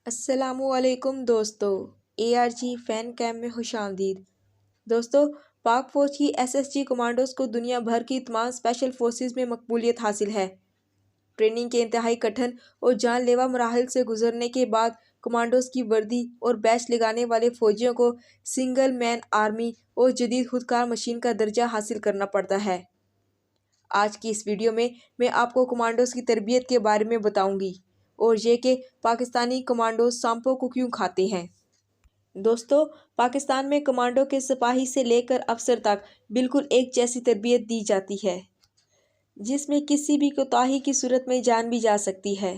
अस्सलाम वालेकुम दोस्तों, ARG फैन कैम में खुशामदीद। दोस्तों, पाक फ़ौज की SSG कमांडोज़ को दुनिया भर की तमाम स्पेशल फोर्सेस में मकबूलियत हासिल है। ट्रेनिंग के इंतहाई कठिन और जानलेवा मराहिल से गुजरने के बाद कमांडोज़ की वर्दी और बैच लगाने वाले फ़ौजियों को सिंगल मैन आर्मी और जदीद खुदकार मशीन का दर्जा हासिल करना पड़ता है। आज की इस वीडियो में मैं आपको कमांडोज़ की तरबियत के बारे में बताऊंगी और ये कि पाकिस्तानी कमांडो सांपों को क्यों खाते हैं। दोस्तों, पाकिस्तान में कमांडो के सिपाही से लेकर अफसर तक बिल्कुल एक जैसी तरबियत दी जाती है, जिसमें किसी भी कोताही की सूरत में जान भी जा सकती है।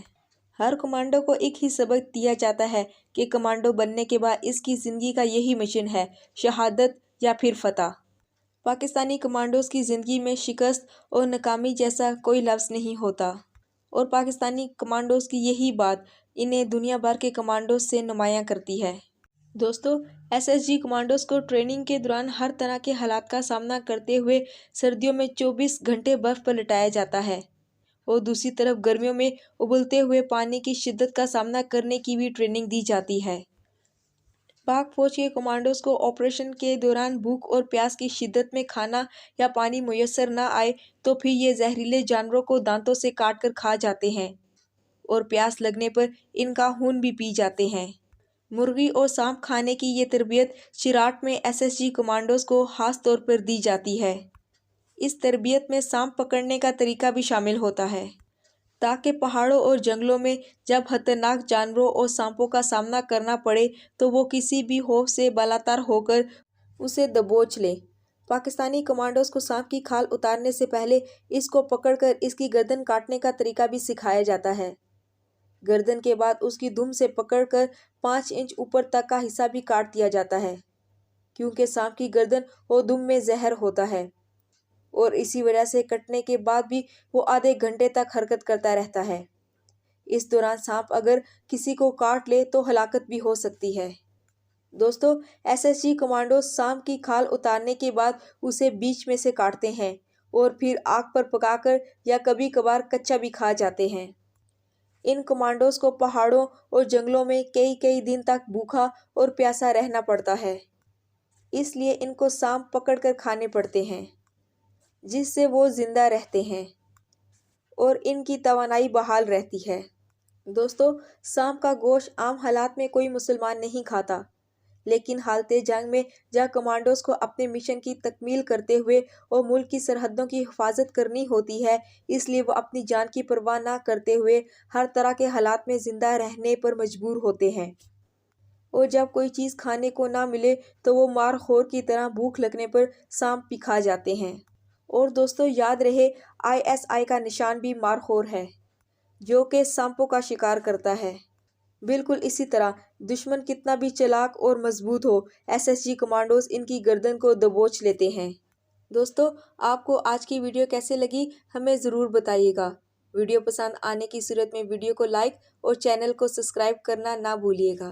हर कमांडो को एक ही सबक दिया जाता है कि कमांडो बनने के बाद इसकी ज़िंदगी का यही मिशन है, शहादत या फिर फतह। पाकिस्तानी कमांडोज़ की ज़िंदगी में शिकस्त और नाकामी जैसा कोई लफ्ज़ नहीं होता और पाकिस्तानी कमांडोज़ की यही बात इन्हें दुनिया भर के कमांडोज़ से नुमायाँ करती है। दोस्तों, SSG कमांडोज़ को ट्रेनिंग के दौरान हर तरह के हालात का सामना करते हुए सर्दियों में 24 घंटे बर्फ़ पर लिटाया जाता है और दूसरी तरफ गर्मियों में उबलते हुए पानी की शिद्दत का सामना करने की भी ट्रेनिंग दी जाती है। पाक फ़ौज के कमांडोज़ को ऑपरेशन के दौरान भूख और प्यास की शिद्दत में खाना या पानी मुयस्सर न आए तो फिर ये जहरीले जानवरों को दांतों से काट कर खा जाते हैं और प्यास लगने पर इनका खून भी पी जाते हैं। मुर्गी और सांप खाने की ये तरबियत चिराट में SSG कमांडोज़ को ख़ास तौर पर दी जाती है। इस तरबियत में सांप पकड़ने का तरीका भी शामिल होता है, ताकि पहाड़ों और जंगलों में जब खतरनाक जानवरों और सांपों का सामना करना पड़े तो वो किसी भी खौफ से बालातर होकर उसे दबोच ले। पाकिस्तानी कमांडोज़ को सांप की खाल उतारने से पहले इसको पकड़कर इसकी गर्दन काटने का तरीका भी सिखाया जाता है। गर्दन के बाद उसकी दुम से पकड़कर 5 इंच ऊपर तक का हिस्सा भी काट दिया जाता है, क्योंकि सांप की गर्दन और दुम में जहर होता है और इसी वजह से कटने के बाद भी वो आधे घंटे तक हरकत करता रहता है। इस दौरान सांप अगर किसी को काट ले तो हलाकत भी हो सकती है। दोस्तों, SSG कमांडो सांप की खाल उतारने के बाद उसे बीच में से काटते हैं और फिर आग पर पकाकर या कभी कभार कच्चा भी खा जाते हैं। इन कमांडोज़ को पहाड़ों और जंगलों में कई कई दिन तक भूखा और प्यासा रहना पड़ता है, इसलिए इनको सांप पकड़कर खाने पड़ते हैं, जिससे वो जिंदा रहते हैं और इनकी तवानाई बहाल रहती है। दोस्तों, सांप का गोश्त आम हालात में कोई मुसलमान नहीं खाता, लेकिन हालते जंग में जब कमांडोज़ को अपने मिशन की तकमील करते हुए और मुल्क की सरहदों की हिफाजत करनी होती है, इसलिए वो अपनी जान की परवाह न करते हुए हर तरह के हालात में ज़िंदा रहने पर मजबूर होते हैं और जब कोई चीज़ खाने को ना मिले तो वो मारखोर की तरह भूख लगने पर सांप भी खा जाते हैं। और दोस्तों, याद रहे, ISI का निशान भी मारखोर है, जो कि सांपों का शिकार करता है। बिल्कुल इसी तरह दुश्मन कितना भी चालाक और मजबूत हो, SSG कमांडोज़ इनकी गर्दन को दबोच लेते हैं। दोस्तों, आपको आज की वीडियो कैसे लगी हमें ज़रूर बताइएगा। वीडियो पसंद आने की सूरत में वीडियो को लाइक और चैनल को सब्सक्राइब करना ना भूलिएगा।